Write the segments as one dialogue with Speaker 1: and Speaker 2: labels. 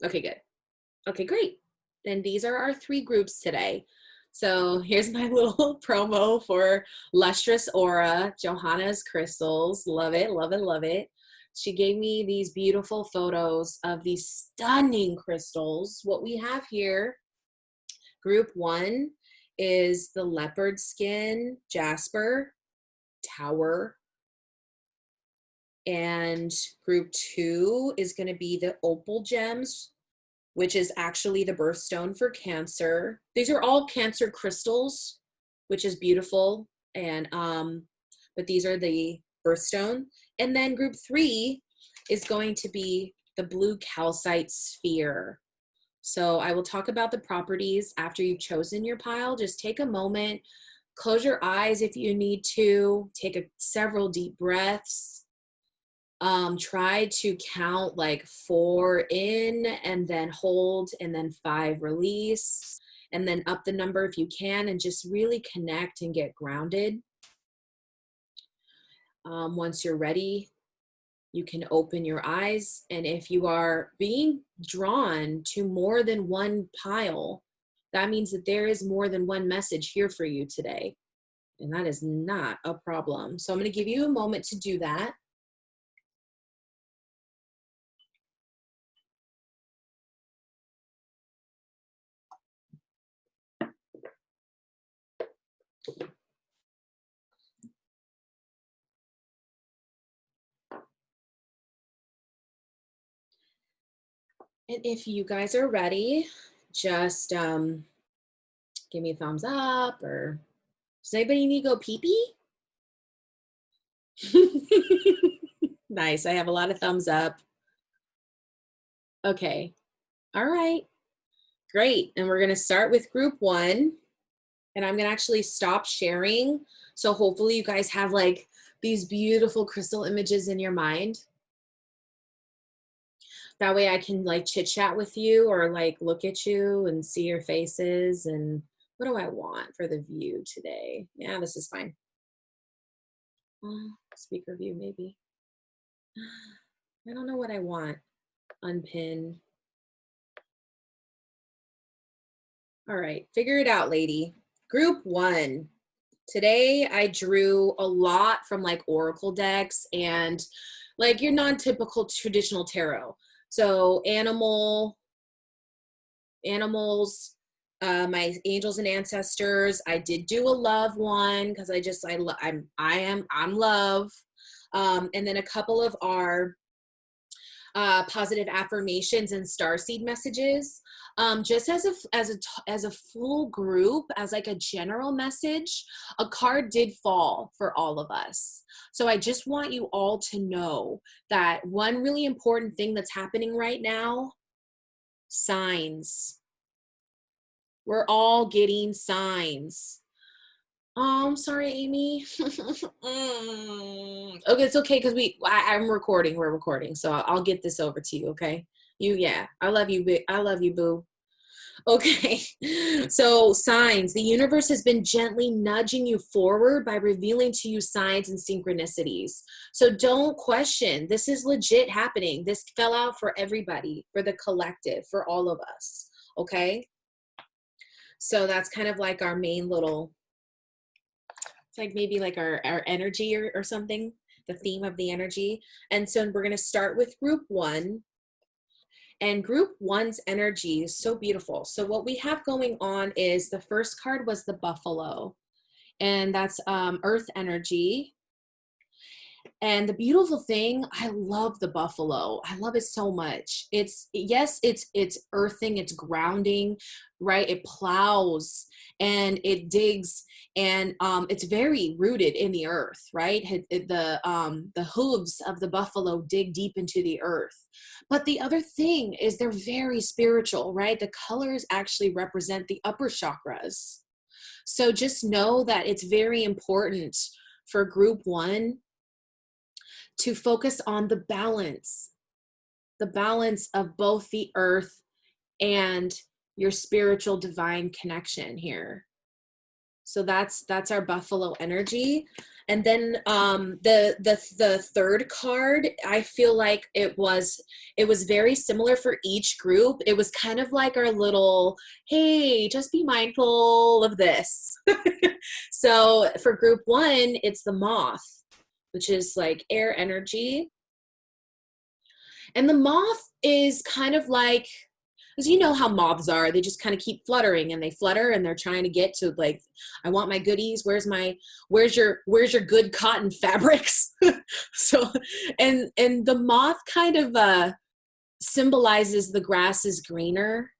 Speaker 1: Okay, good. Okay, great. Then these are our 3 groups today. So here's my little promo for Lustrous Aura, Johanna's crystals. Love it, love it, love it. She gave me these beautiful photos of these stunning crystals. What we have here, group 1 is the leopard skin jasper tower. And group 2 is going to be the opal gems, which is actually the birthstone for Cancer. These are all Cancer crystals, which is beautiful. And but these are the birthstone. And then group 3 is going to be the blue calcite sphere. So I will talk about the properties after you've chosen your pile. Just take a moment, close your eyes if you need to, take several deep breaths. Try to count like 4 in and then hold and then 5 release and then up the number if you can, and just really connect and get grounded. Once you're ready, you can open your eyes, and if you are being drawn to more than one pile, that means that there is more than one message here for you today, and that is not a problem. So I'm going to give you a moment to do that. And if you guys are ready, just give me a thumbs up, or does anybody need to go pee-pee? Nice, I have a lot of thumbs up. Okay, all right, great. And we're gonna start with group 1, and I'm gonna actually stop sharing. So hopefully you guys have like these beautiful crystal images in your mind. That way I can like chit chat with you or like look at you and see your faces. And what do I want for the view today? Yeah, this is fine. Speaker view maybe. I don't know what I want. Unpin. All right, figure it out, lady. Group 1. Today I drew a lot from like oracle decks and like your non-typical traditional tarot. So animals, my angels and ancestors. I did do a love one because I'm love. And then a couple of our positive affirmations and starseed messages. Just as a full group, as like a general message, a card did fall for all of us. So I just want you all to know that one really important thing that's happening right now, signs. We're all getting signs. Oh, I'm sorry, Amy. Okay, it's okay because I'm recording. We're recording, so I'll get this over to you. Okay, yeah. I love you. I love you, boo. Okay, so signs. The universe has been gently nudging you forward by revealing to you signs and synchronicities. So don't question. This is legit happening. This fell out for everybody, for the collective, for all of us. Okay, so that's kind of like our main little. It's like maybe like our energy or something, the theme of the energy. And so we're going to start with group 1. And group 1's energy is so beautiful. So what we have going on is the first card was the buffalo, and that's earth energy. And the beautiful thing, I love the buffalo. I love it so much. It's earthing, it's grounding, right? It plows and it digs, and it's very rooted in the earth, right? The hooves of the buffalo dig deep into the earth. But the other thing is they're very spiritual, right? The colors actually represent the upper chakras. So just know that it's very important for group 1 to focus on the balance of both the earth and your spiritual divine connection here. So that's our buffalo energy. And then the third card, I feel like it was very similar for each group. It was kind of like our little, hey, just be mindful of this. So for group one, it's the moth, which is like air energy. And the moth is kind of like, because you know how moths are, they just kind of keep fluttering and they flutter and they're trying to get to like, I want my goodies, where's your good cotton fabrics? So and the moth kind of symbolizes the grass is greener.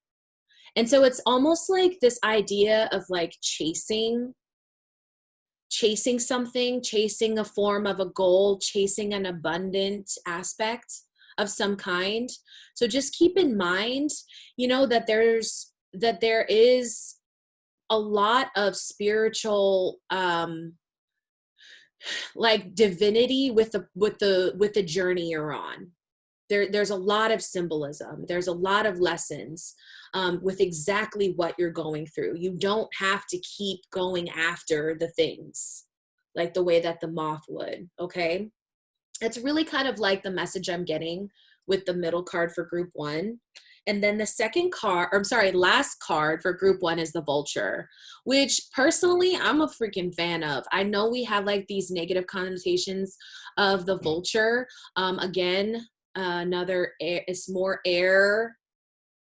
Speaker 1: And so it's almost like this idea of like chasing something, chasing a form of a goal, chasing an abundant aspect of some kind. So just keep in mind, that there is a lot of spiritual like divinity with the journey you're on. There's a lot of symbolism. There's a lot of lessons with exactly what you're going through. You don't have to keep going after the things like the way that the moth would, okay? It's really kind of like the message I'm getting with the middle card for group one. And then the last card for group one is the vulture, which personally I'm a freaking fan of. I know we have like these negative connotations of the vulture. Again, it's more air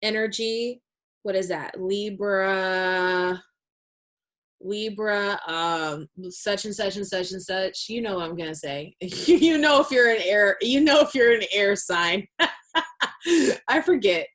Speaker 1: energy. What is that? Libra, such and such and such and such. You know what I'm gonna say. If you're an air sign. I forget.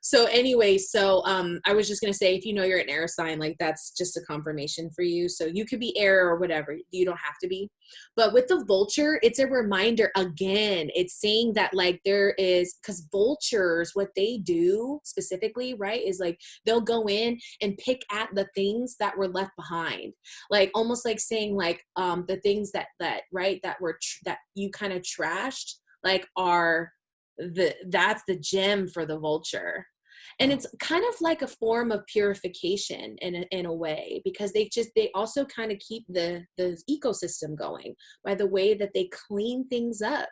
Speaker 1: So anyway, I was just gonna say, if you're an air sign, like that's just a confirmation for you. So you could be air or whatever. You don't have to be. But with the vulture, it's a reminder again. It's saying that like because vultures, what they do specifically, right, is like they'll go in and pick at the things that were left behind, like almost like saying like the things that you kind of trashed, like that's the gem for the vulture. And it's kind of like a form of purification in a way, because they also kind of keep the ecosystem going by the way that they clean things up,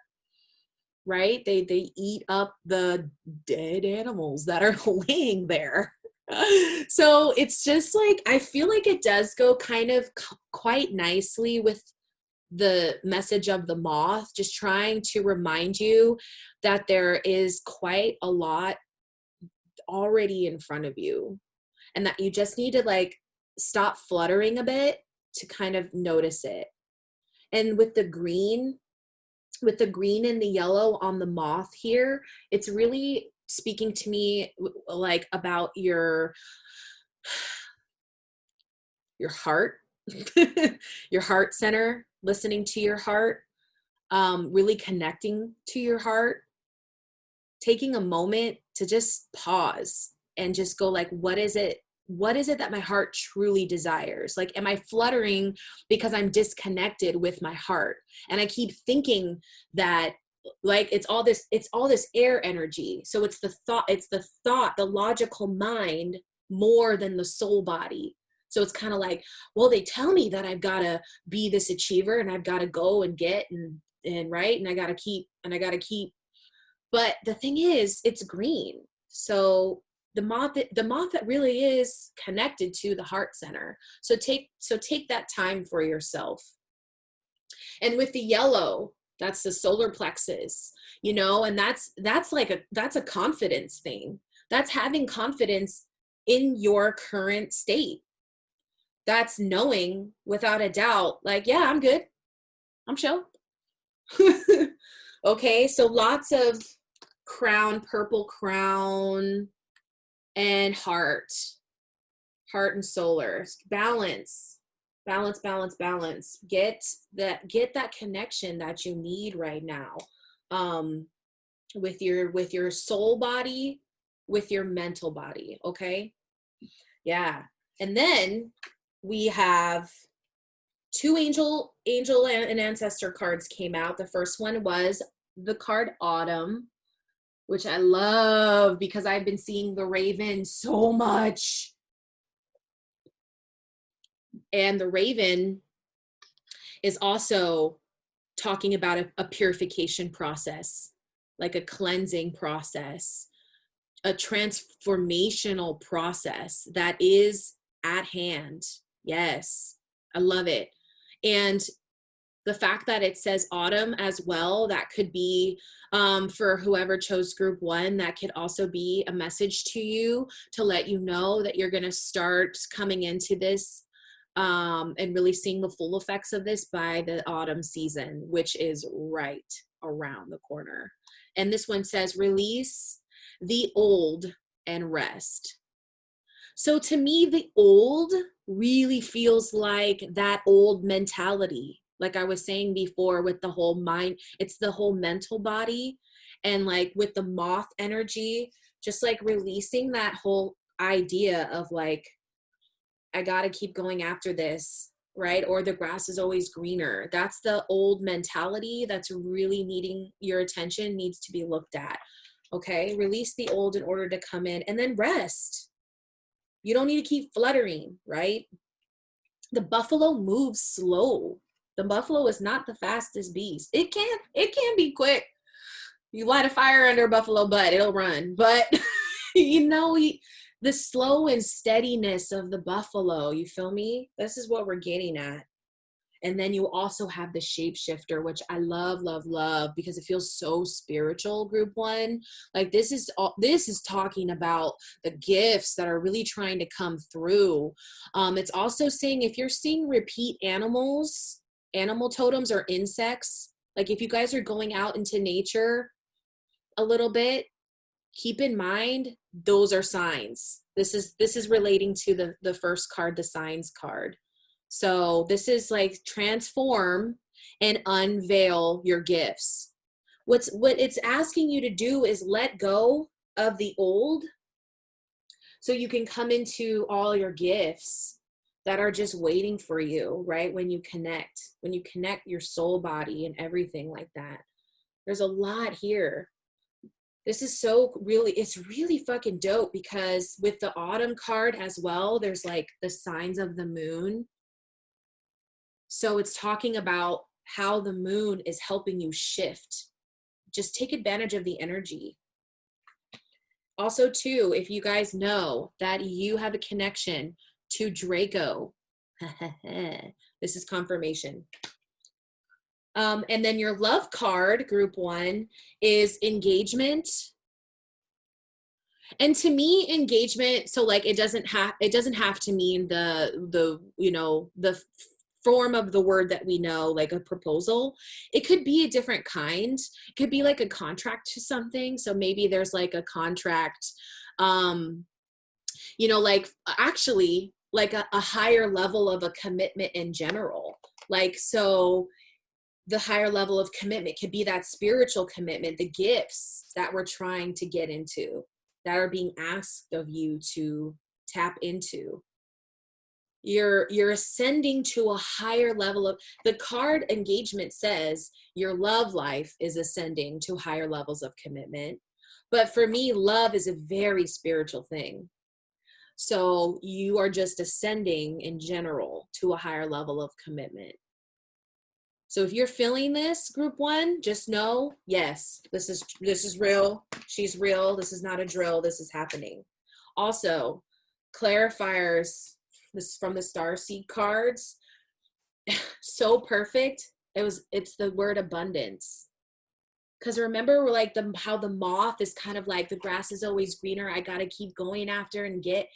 Speaker 1: right? They eat up the dead animals that are laying there. So it's just like, I feel like it does go kind of quite nicely with the message of the moth, just trying to remind you that there is quite a lot already in front of you, and that you just need to like stop fluttering a bit to kind of notice it. And with the green and the yellow on the moth here, it's really speaking to me like about your heart, your heart center, listening to your heart, really connecting to your heart, taking a moment to just pause and just go like, what is it that my heart truly desires? Like, am I fluttering because I'm disconnected with my heart? And I keep thinking that like it's all this air energy. So it's the thought, the logical mind more than the soul body. So it's kind of like, well, they tell me that I've got to be this achiever and I've got to go and get and right. And I got to keep. But the thing is, it's green. So the moth that really is connected to the heart center. So take that time for yourself. And with the yellow, that's the solar plexus, and that's a confidence thing. That's having confidence in your current state. That's knowing without a doubt, like, yeah, I'm good. I'm chill. Okay, so lots of crown, purple crown, and heart and solar. Balance. Get that connection that you need right now, with your soul body, with your mental body. Okay. Yeah. And then we have two angel and ancestor cards came out. The first one was the card Autumn, which I love because I've been seeing the raven so much. And the raven is also talking about a purification process, like a cleansing process, a transformational process that is at hand. Yes, I love it. And the fact that it says autumn as well, that could be for whoever chose group 1, that could also be a message to you to let you know that you're going to start coming into this and really seeing the full effects of this by the autumn season, which is right around the corner. And this one says, release the old and rest. So to me, the old really feels like that old mentality. Like I was saying before with the whole mind, it's the whole mental body. And like with the moth energy, just like releasing that whole idea of like, I got to keep going after this, right? Or the grass is always greener. That's the old mentality that's really needing your attention, needs to be looked at. Okay. Release the old in order to come in, and then rest. You don't need to keep fluttering, right? The buffalo moves slow. The buffalo is not the fastest beast. It can be quick. You light a fire under a buffalo butt, it'll run. But the slow and steadiness of the buffalo, you feel me? This is what we're getting at. And then you also have the shapeshifter, which I love, love, love, because it feels so spiritual, group 1. Like this is talking about the gifts that are really trying to come through. It's also saying if you're seeing repeat animals, animal totems, or insects, like if you guys are going out into nature a little bit, keep in mind, those are signs. This is relating to the first card, the signs card. So this is like transform and unveil your gifts. What it's asking you to do is let go of the old so you can come into all your gifts that are just waiting for you, right? When you connect your soul, body, and everything like that. There's a lot here. This is it's really fucking dope, because with the autumn card as well, there's like the signs of the moon. So it's talking about how the moon is helping you shift. Just take advantage of the energy. Also, too, if you guys know that you have a connection to Draco, this is confirmation. And then your love card, group 1, is engagement. And to me, engagement, so like it doesn't have to mean the form of the word that we know, like a proposal. It could be a different kind. It could be like a contract to something. So maybe there's like a contract, like actually like a higher level of a commitment in general. Like, so the higher level of commitment could be that spiritual commitment, the gifts that we're trying to get into, that are being asked of you to tap into. You're ascending to a higher level of, the card engagement says your love life is ascending to higher levels of commitment. But for me, love is a very spiritual thing. So you are just ascending in general to a higher level of commitment. So if you're feeling this, group 1, just know, yes, this is real. She's real. This is not a drill. This is happening. Also, clarifiers, this from the Starseed cards, so perfect. It's the word abundance. Because remember, we're like how the moth is kind of like, the grass is always greener. I got to keep going after and get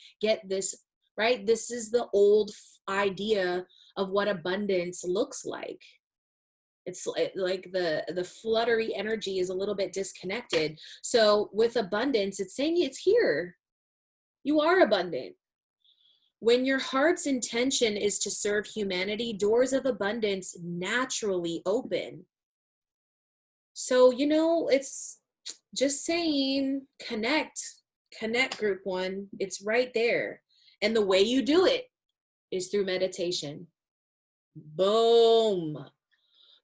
Speaker 1: this, right? This is the old idea of what abundance looks like. It's like the fluttery energy is a little bit disconnected. So with abundance, it's saying it's here. You are abundant. When your heart's intention is to serve humanity, doors of abundance naturally open. So, it's just saying, connect group 1. It's right there. And the way you do it is through meditation. Boom.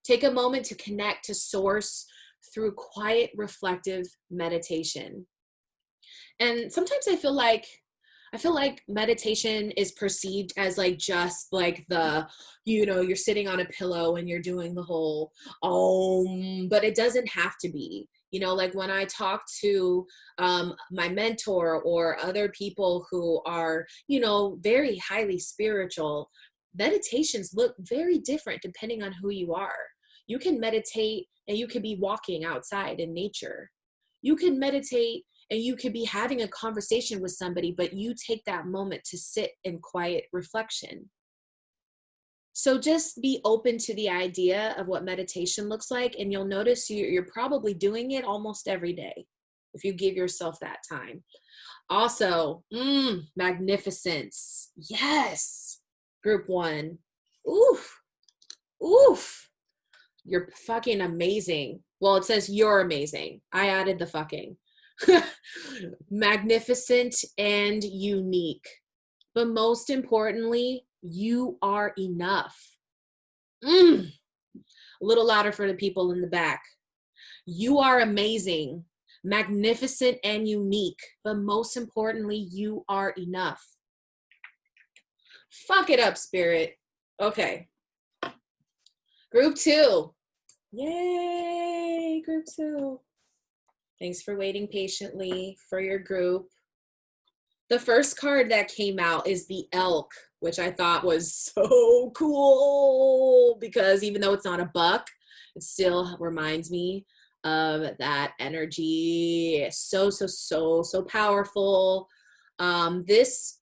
Speaker 1: Take a moment to connect to source through quiet, reflective meditation. And sometimes I feel like I feel like meditation is perceived as like just like the, you're sitting on a pillow and you're doing the whole but it doesn't have to be. Like when I talk to my mentor or other people who are, very highly spiritual, meditations look very different depending on who you are. You can meditate and you could be walking outside in nature. You can meditate and you could be having a conversation with somebody, but you take that moment to sit in quiet reflection. So just be open to the idea of what meditation looks like, and you'll notice you're probably doing it almost every day if you give yourself that time. Also, magnificence. Yes. Group 1. Oof. Oof. You're fucking amazing. Well, it says you're amazing. I added the fucking. Magnificent and unique. But most importantly, you are enough. A little louder for the people in the back. You are amazing, magnificent, and unique. But most importantly, you are enough. Fuck it up, spirit. Okay. Group 2. Yay, group 2. Thanks for waiting patiently for your group. The first card that came out is the elk, which I thought was so cool because even though it's not a buck, it still reminds me of that energy. So powerful. This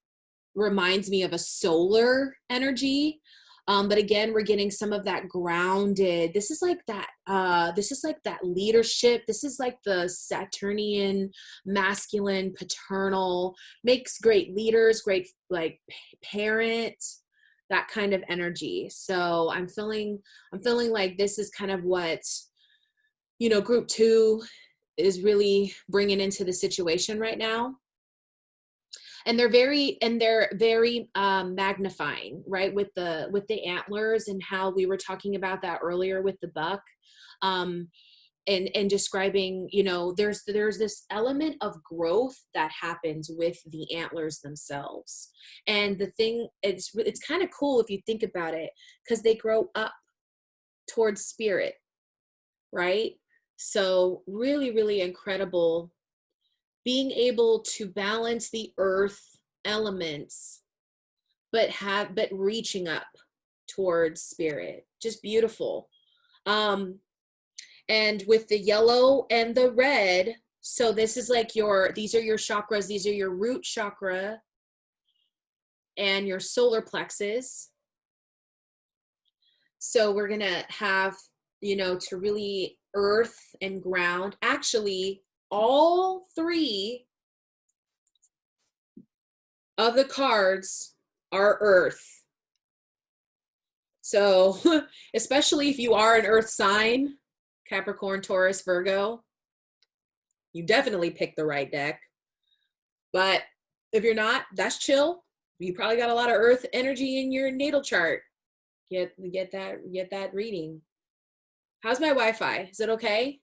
Speaker 1: reminds me of a solar energy. But again, we're getting some of that grounded. This is like that leadership. This is like the Saturnian, masculine, paternal, makes great leaders, great like parent, that kind of energy. So I'm feeling like this is kind of what, group 2 is really bringing into the situation right now. And they're very magnifying, right, with the antlers, and how we were talking about that earlier with the buck, and describing, there's this element of growth that happens with the antlers themselves. And the thing, it's kind of cool if you think about it, because they grow up towards spirit, right? So really, really incredible being able to balance the earth elements, but reaching up towards spirit. Just beautiful. And with the yellow and the red, so this is like these are your chakras. These are your root chakra and your solar plexus. So we're going to have, to really earth and ground. Actually, all 3 of the cards are earth. So especially if you are an earth sign, Capricorn, Taurus, Virgo, you definitely picked the right deck. But if you're not, that's chill. You probably got a lot of earth energy in your natal chart. Get that reading. How's my Wi-Fi? Is it okay?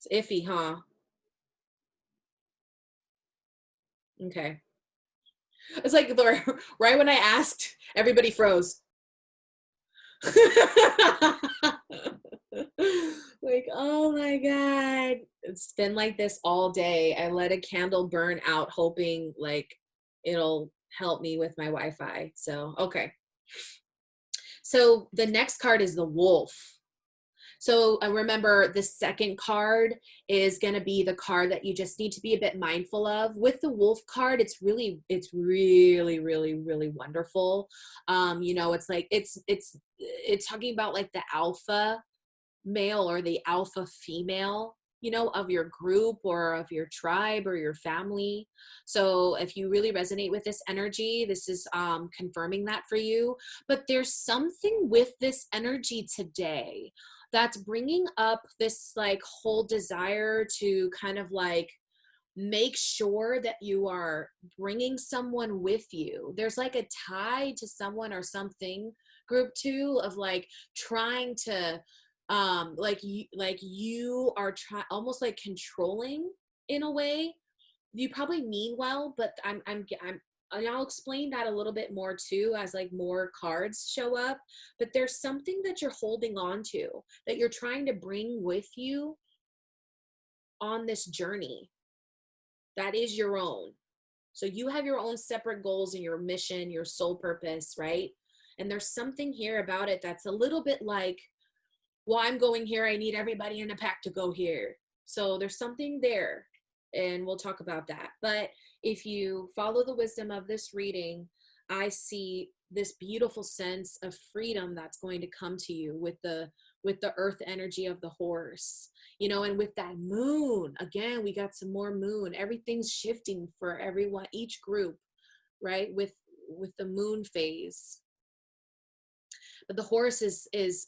Speaker 1: It's iffy, huh? Okay. It's like right when I asked, everybody froze. Like, oh my God. It's been like this all day. I let a candle burn out, hoping like it'll help me with my Wi-Fi. So, okay. So the next card is the wolf. So remember, the second card is going to be the card that you just need to be a bit mindful of. With the wolf card, it's really, really wonderful. It's like, it's talking about like the alpha male or the alpha female, of your group or of your tribe or your family. So if you really resonate with this energy, this is confirming that for you. But there's something with this energy today that's bringing up this like whole desire to kind of like make sure that you are bringing someone with you. There's like a tie to someone or something, group 2, of like trying to you are almost like controlling in a way you probably mean well, but and I'll explain that a little bit more too as like more cards show up. But there's something that you're holding on to, that you're trying to bring with you on this journey that is your own. So you have your own separate goals and your mission, your soul purpose, right? And there's something here about it that's a little bit like, well, I'm going here, I need everybody in the pack to go here. So there's something there, and we'll talk about that. But if you follow the wisdom of this reading, I see this beautiful sense of freedom that's going to come to you with the earth energy of the horse, you know, and with that moon, again, we got some more moon. Everything's shifting for everyone, each group, right? With the moon phase. But the horse is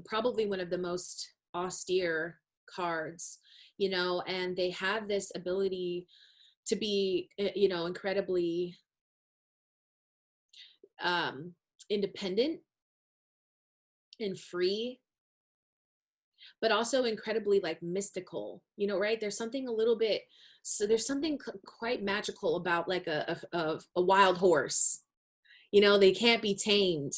Speaker 1: probably one of the most austere cards, you know, and they have this ability to be, you know, incredibly independent and free, but also incredibly like mystical, you know, right? There's something a little bit, so there's something quite magical about like a wild horse, you know, they can't be tamed.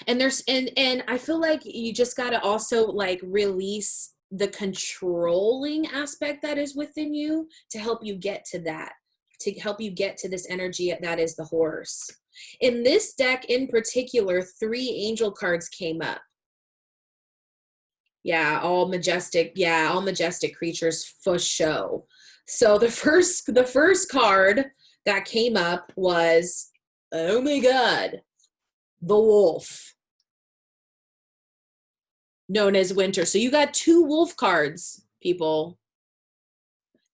Speaker 1: And there's, and I feel like you just got to also like release the controlling aspect that is within you to help you get to that, to help you get to this energy that is the horse. In this deck in particular, 3 angel cards came up. Yeah, all majestic. Yeah, all majestic creatures for show. So the first card that came up was, oh my God, the wolf, known as winter. So you got 2 wolf cards, people.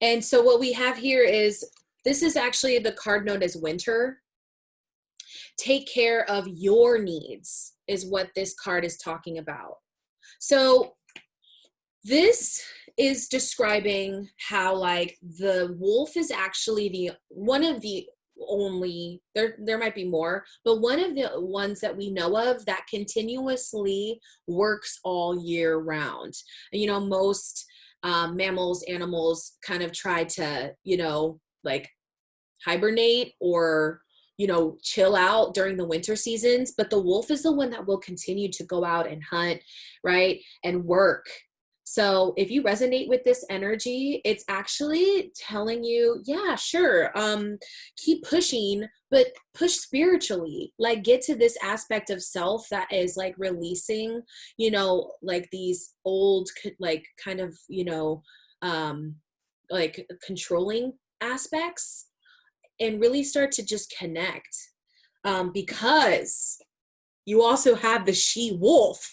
Speaker 1: And so what we have here is, this is actually the card known as winter. Take care of your needs is what this card is talking about. So this is describing how like the wolf is actually the one of the only, there might be more, but one of the ones that we know of that continuously works all year round. You know, most mammals, animals kind of try to, you know, like hibernate or, you know, chill out during the winter seasons, but the wolf is the one that will continue to go out and hunt, right, and work. So if you resonate with this energy, it's actually telling you, yeah, sure, keep pushing, but push spiritually, like get to this aspect of self that is like releasing, you know, like these old, like kind of, you know, like controlling aspects, and really start to just connect, because you also have the she wolf.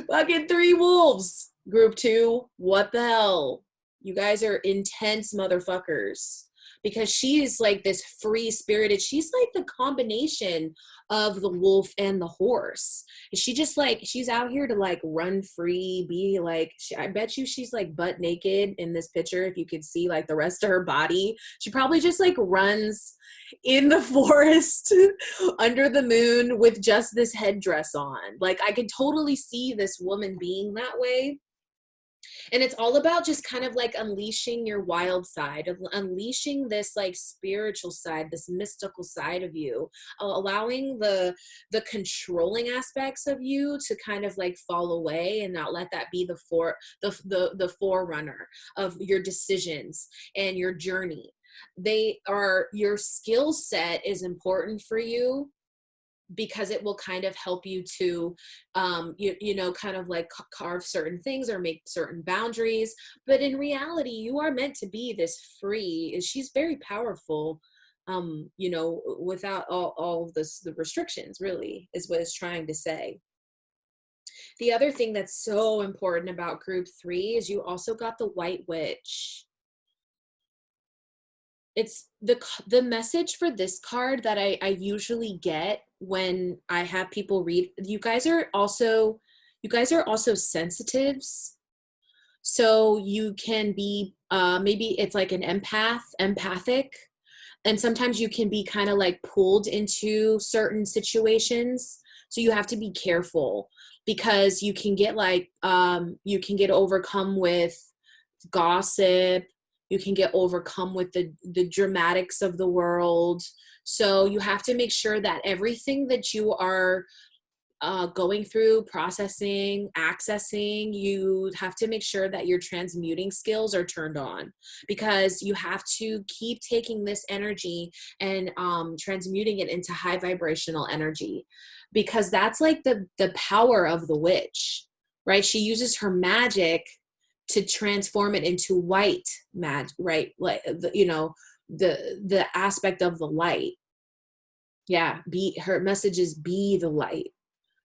Speaker 1: Fucking 3 wolves. Group 2, what the hell? You guys are intense motherfuckers. Because she's like this free spirited, she's like the combination of the wolf and the horse. She just like, she's out here to like run free, be like, I bet you she's like butt naked in this picture. If you could see like the rest of her body, she probably just like runs in the forest under the moon with just this headdress on. Like I could totally see this woman being that way. And it's all about just kind of like unleashing your wild side, of unleashing this like spiritual side, this mystical side of you, allowing the controlling aspects of you to kind of like fall away and not let that be the forerunner of your decisions and your journey. They are, your skill set is important for you, because it will kind of help you to, you know, kind of like carve certain things or make certain boundaries. But in reality, you are meant to be this free. She's very powerful, you know, without all of this, the restrictions, really, is what it's trying to say. The other thing that's so important about group 3 is you also got the White Witch. It's the message for this card that I usually get when I have people read. You guys are also sensitives. So you can be, maybe it's like an empathic. And sometimes you can be kind of like pulled into certain situations. So you have to be careful, because you can get like, you can get overcome with gossip, You can get overcome with the dramatics of the world. So you have to make sure that everything that you are going through, processing, accessing, you have to make sure that your transmuting skills are turned on, because you have to keep taking this energy and transmuting it into high vibrational energy, because that's like the power of the witch, right? She uses her magic to transform it into white magic, right? Like, the aspect of the light. Yeah, her message is be the light.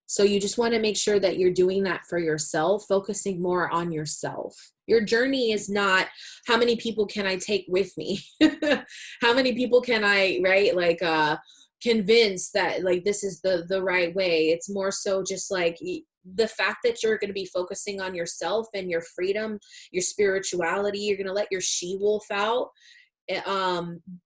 Speaker 1: So you just want to make sure that you're doing that for yourself, focusing more on yourself. Your journey is not how many people can I take with me? How many people can I, right? Like, convince that like this is the right way. It's more so just like the fact that you're going to be focusing on yourself and your freedom, your spirituality. You're going to let your she-wolf out.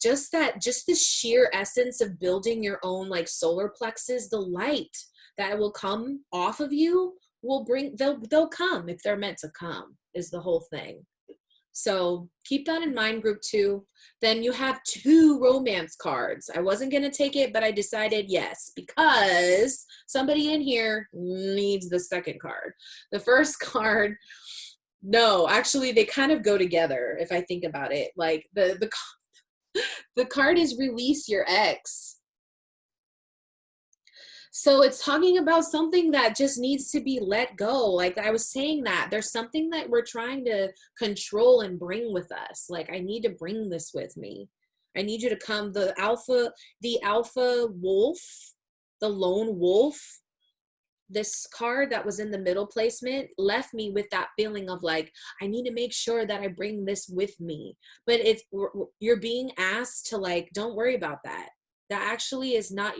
Speaker 1: Just the sheer essence of building your own like solar plexus, the light that will come off of you they'll come if they're meant to come, is the whole thing. So keep that in mind, group 2. Then you have 2 romance cards. I wasn't going to take it, but I decided yes, because somebody in here needs the second card. The first card, no, actually they kind of go together if I think about it. Like the card is release your ex. So it's talking about something that just needs to be let go. Like I was saying, that there's something that we're trying to control and bring with us. Like, I need to bring this with me. I need you to come. The alpha wolf, the lone wolf, this card that was in the middle placement left me with that feeling of like, I need to make sure that I bring this with me. But you're being asked to like, don't worry about that. That actually is not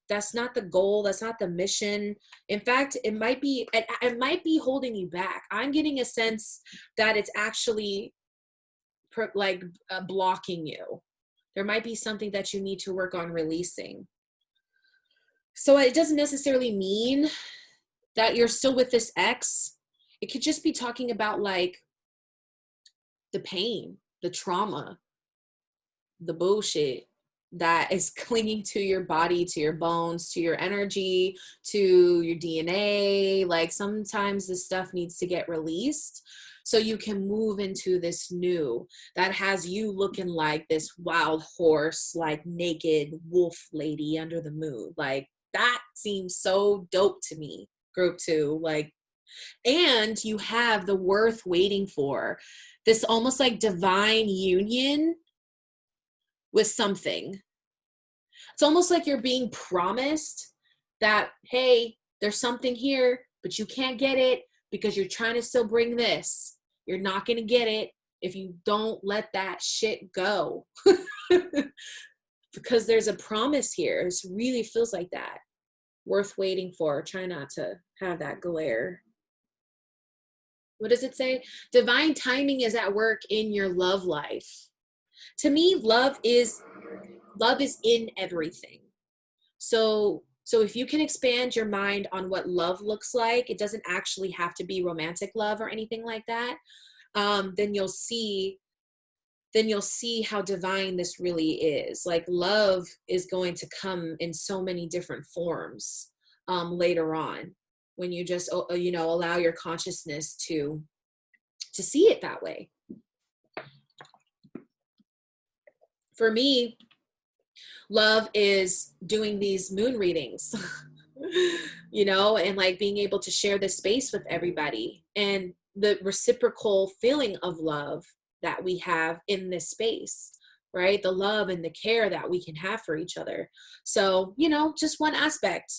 Speaker 1: that's not the goal. That's not the mission. In fact, it might be holding you back. I'm getting a sense that it's actually blocking you. There might be something that you need to work on releasing. So it doesn't necessarily mean that you're still with this ex. It could just be talking about like the pain, the trauma, the bullshit that is clinging to your body, to your bones, to your energy, to your DNA. Like sometimes this stuff needs to get released so you can move into this new that has you looking like this wild horse, like naked wolf lady under the moon. Like that seems so dope to me, group 2. Like, and you have the worth waiting for, this almost like divine union with something. It's almost like you're being promised that, hey, there's something here, but you can't get it because you're trying to still bring this. You're not going to get it if you don't let that shit go. Because there's a promise here. It really feels like that. Worth waiting for. Try not to have that glare. What does it say? Divine timing is at work in your love life. To me, love is in everything. So if you can expand your mind on what love looks like, it doesn't actually have to be romantic love or anything like that. Then you'll see how divine this really is. Like love is going to come in so many different forms later on, when you just allow your consciousness to see it that way. For me, love is doing these moon readings, and like being able to share this space with everybody, and the reciprocal feeling of love that we have in this space, right? The love and the care that we can have for each other. So, just one aspect.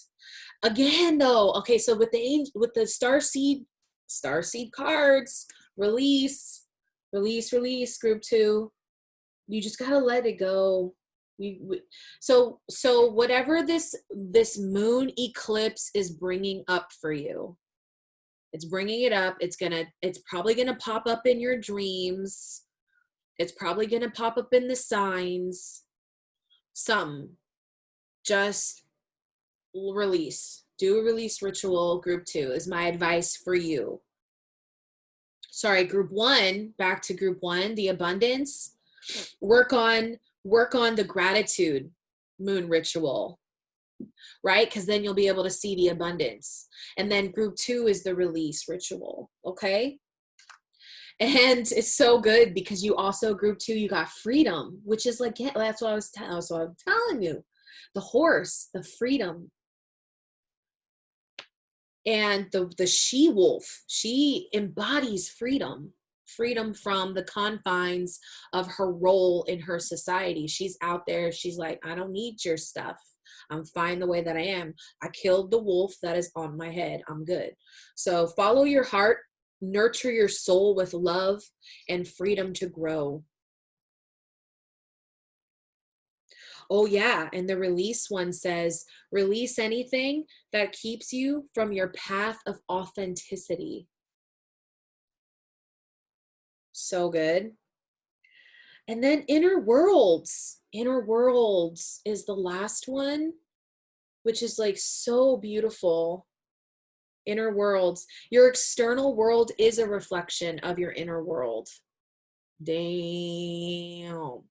Speaker 1: Again, though, okay, so with the starseed cards, release, group 2, you just gotta let it go. So whatever this moon eclipse is bringing up for you, it's bringing it up. It's probably gonna pop up in your dreams. It's probably gonna pop up in the signs. Just release. Do a release ritual, group 2, is my advice for you. sorry, group one, back to group one, the abundance, work on the gratitude moon ritual, right? Because then you'll be able to see the abundance. And then group two is the release ritual, okay? And it's so good because you also, group two, you got freedom, which is like, yeah, that's what I was telling you. The horse, the freedom. And the she wolf, she embodies freedom from the confines of her role in her society. She's out there, she's like, I don't need your stuff, I'm fine the way that I am. I killed the wolf that is on my head, I'm good. So follow your heart, nurture your soul with love and freedom to grow. Oh yeah, and the release one says, release anything that keeps you from your path of authenticity. So good. And then inner worlds. Inner worlds is the last one, which is like so beautiful. Inner worlds. Your external world is a reflection of your inner world. Damn.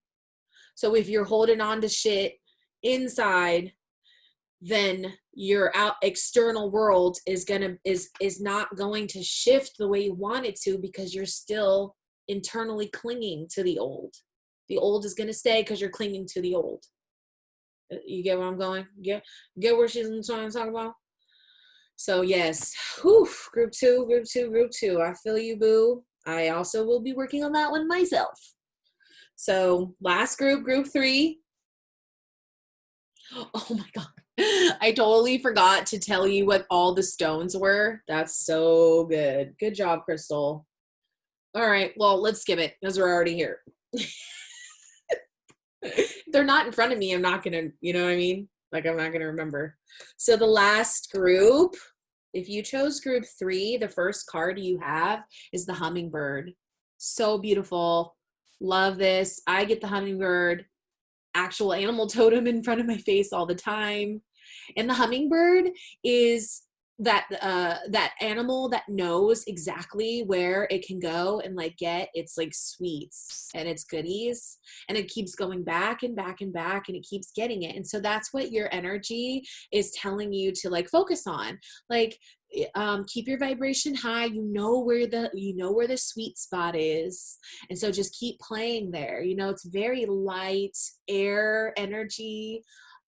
Speaker 1: So if you're holding on to shit inside, then your out external world is not going to shift the way you want it to, because you're still internally clinging to the old. The old is going to stay because you're clinging to the old. You get where I'm going? Get where she's trying to talk about? So yes, whew, group two. I feel you, boo. I also will be working on that one myself. So last group, group three. Oh my God. I totally forgot to tell you what all the stones were. That's so good. Good job, Crystal. All right, well, let's skip it because we're already here. They're not in front of me. I'm not going to, you know what I mean? Like, I'm not going to remember. So the last group, if you chose group three, the first card you have is the hummingbird. So beautiful. Love this. I get the hummingbird actual animal totem in front of my face all the time. And the hummingbird is that animal that knows exactly where it can go and like get its like sweets and its goodies, and it keeps going back and back and back, and it keeps getting it. And so that's what your energy is telling you to like focus on. Like keep your vibration high. You know where the sweet spot is, and so just keep playing there. You know, it's very light air energy.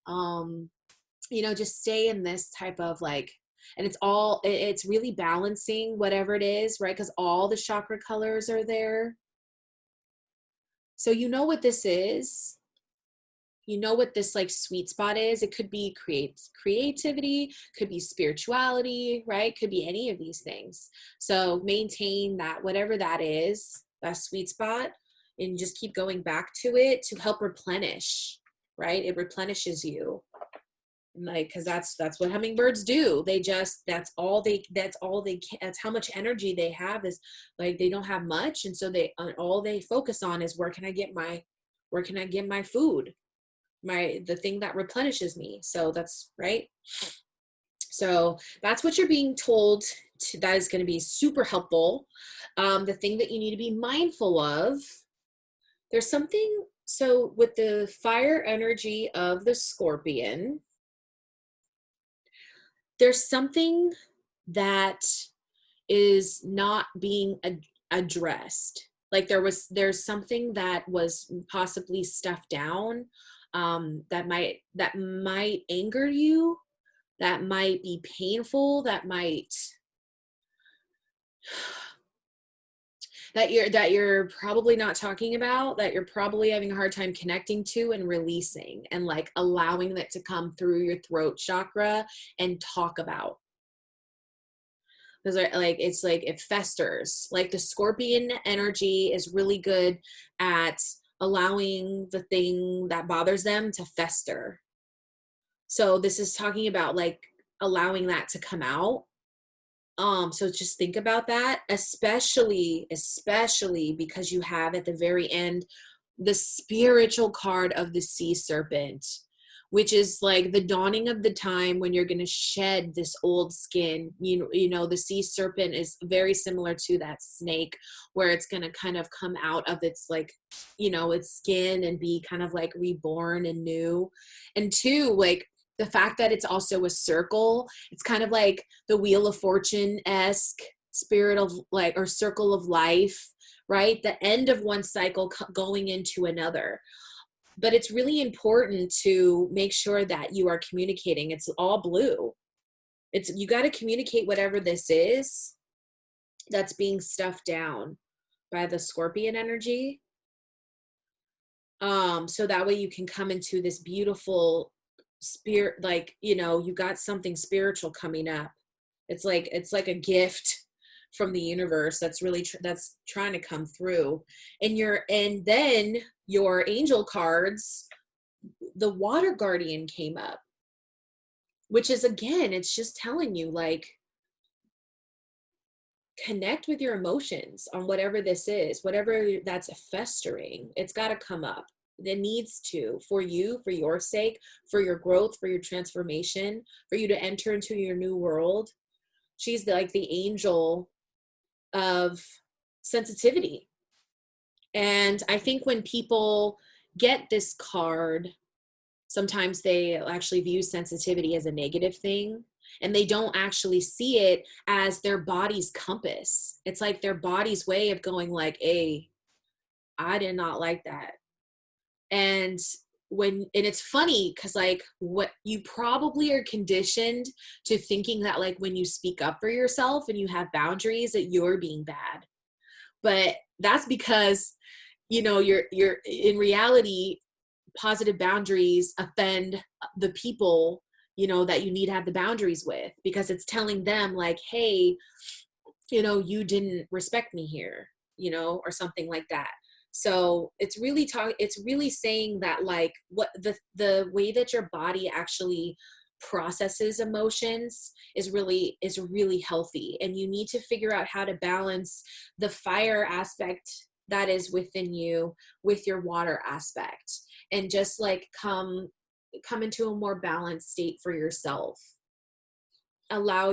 Speaker 1: You know, just stay in this type of like, and it's really balancing whatever it is, right? Because all the chakra colors are there. So you know what this is. You know what this like sweet spot is. It could be creativity, could be spirituality, right? Could be any of these things. So maintain that, whatever that is, that sweet spot, and just keep going back to it to help replenish, right? It replenishes you. Like, because that's what hummingbirds do. They just, that's how much energy they have, is like they don't have much, and so all they focus on is where can I get my food, the thing that replenishes me. So that's right. So that's what you're being told that is going to be super helpful. The thing that you need to be mindful of, there's something, so with the fire energy of the scorpion, there's something that is not being addressed. Like there's something that was possibly stuffed down, that might anger you, that might be painful, that you're probably not talking about, that you're probably having a hard time connecting to and releasing, and like allowing that to come through your throat chakra and talk about. Because like it's like it festers. Like the scorpion energy is really good at allowing the thing that bothers them to fester. So this is talking about like allowing that to come out. So just think about that, especially because you have at the very end the spiritual card of the sea serpent, which is like the dawning of the time when you're going to shed this old skin. You know, the sea serpent is very similar to that snake, where it's going to kind of come out of its like, you know, its skin and be kind of like reborn and new. And two, like the fact that it's also a circle, it's kind of like the Wheel of Fortune-esque spirit of like, or circle of life, right? The end of one cycle going into another. But it's really important to make sure that you are communicating. It's all blue. You got to communicate whatever this is that's being stuffed down by the Scorpion energy. So that way you can come into this beautiful spirit, like, you know, you got something spiritual coming up. It's like a gift from the universe that's really that's trying to come through. And then your angel cards, the Water Guardian came up, which is, again, it's just telling you, like, connect with your emotions on whatever this is, whatever that's festering. It's got to come up. It needs to, for you, for your sake, for your growth, for your transformation, for you to enter into your new world. She's like the angel of sensitivity. And I think when people get this card, sometimes they actually view sensitivity as a negative thing, and they don't actually see it as their body's compass. It's like their body's way of going like, hey, I did not like that. And it's funny because like what you probably are conditioned to thinking that like when you speak up for yourself and you have boundaries that you're being bad. But that's because, you know, you're in reality, positive boundaries offend the people, you know, that you need to have the boundaries with, because it's telling them like, hey, you know, you didn't respect me here, you know, or something like that. So it's really saying that like what the way that your body actually processes emotions is really healthy. And you need to figure out how to balance the fire aspect that is within you with your water aspect, and just like come into a more balanced state for yourself. Allow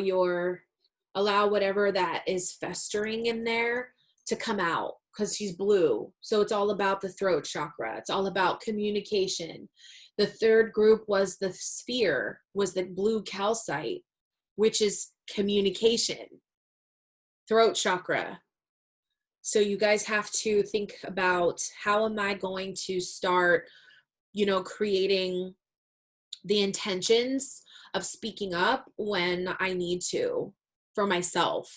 Speaker 1: whatever that is festering in there to come out, because she's blue. So it's all about the throat chakra. It's all about communication. The third group was the sphere, was the blue calcite, which is communication, throat chakra. So you guys have to think about, how am I going to start, you know, creating the intentions of speaking up when I need to for myself,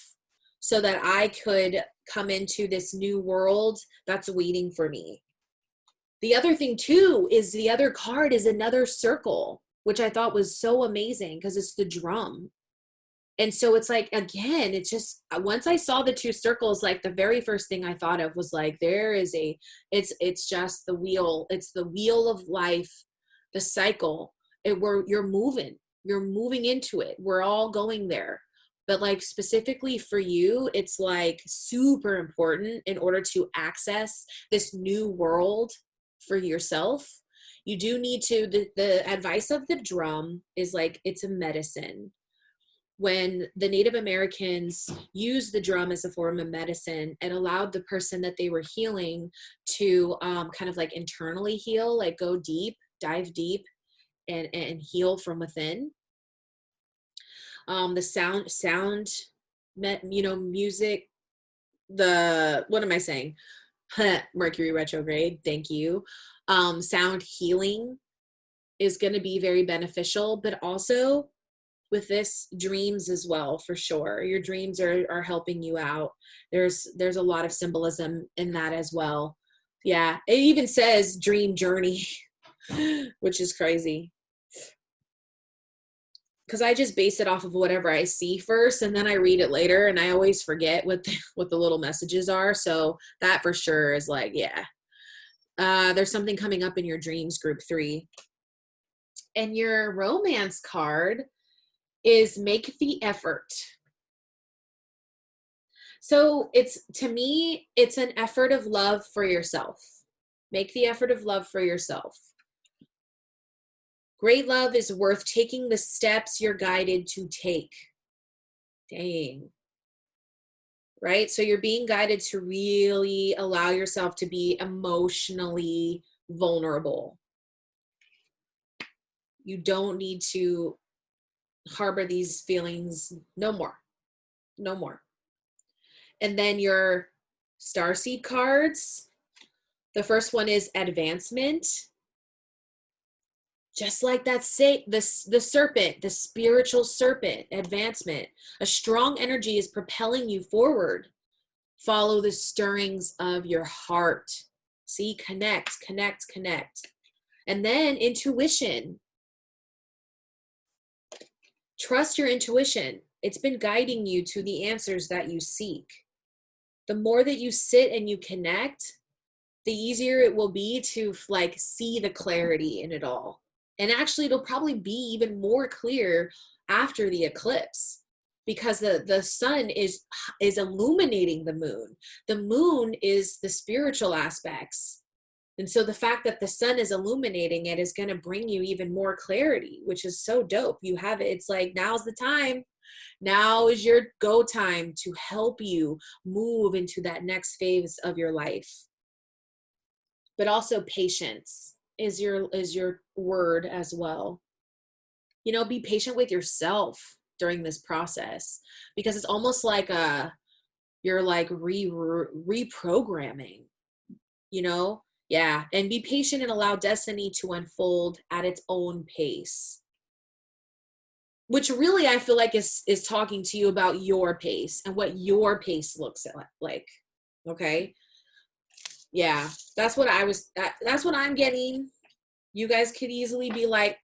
Speaker 1: so that I could come into this new world that's waiting for me. The other thing too is the other card is another circle, which I thought was so amazing because it's the drum. And so it's like, again, it's just, once I saw the two circles, like the very first thing I thought of was like, it's just the wheel. It's the wheel of life, the cycle. You're moving into it. We're all going there. But like specifically for you, it's like super important in order to access this new world for yourself. You do need to, the advice of the drum is like, it's a medicine. When the Native Americans used the drum as a form of medicine, it allowed the person that they were healing to kind of like internally heal, like go deep, dive deep, and heal from within. The sound, you know, music, what am I saying? Mercury retrograde, thank you. Sound healing is going to be very beneficial, but also with this, dreams as well, for sure. Your dreams are helping you out. There's a lot of symbolism in that as well. Yeah, it even says dream journey, which is crazy. Because I just base it off of whatever I see first, and then I read it later, and I always forget what the little messages are. So that for sure is like, yeah. There's something coming up in your dreams, group 3. And your romance card is make the effort. So to me, it's an effort of love for yourself. Make the effort of love for yourself. Great love is worth taking the steps you're guided to take. Dang. Right? So you're being guided to really allow yourself to be emotionally vulnerable. You don't need to harbor these feelings no more. No more. And then your starseed cards. The first one is advancement. Just like that, say the serpent, the spiritual serpent, advancement. A strong energy is propelling you forward. Follow the stirrings of your heart. See, connect, connect, connect. And then intuition. Trust your intuition. It's been guiding you to the answers that you seek. The more that you sit and you connect, the easier it will be to like see the clarity in it all. And actually, it'll probably be even more clear after the eclipse, because the sun is illuminating the moon. The moon is the spiritual aspects. And so the fact that the sun is illuminating it is going to bring you even more clarity, which is so dope. You have it. It's like, now's the time. Now is your go time to help you move into that next phase of your life. But also patience is your word as well. You know, be patient with yourself during this process, because it's almost like you're like reprogramming, you know? Yeah. And be patient and allow destiny to unfold at its own pace. Which really I feel like is talking to you about your pace and what your pace looks like. Okay. Yeah, that's what I'm getting. You guys could easily be like,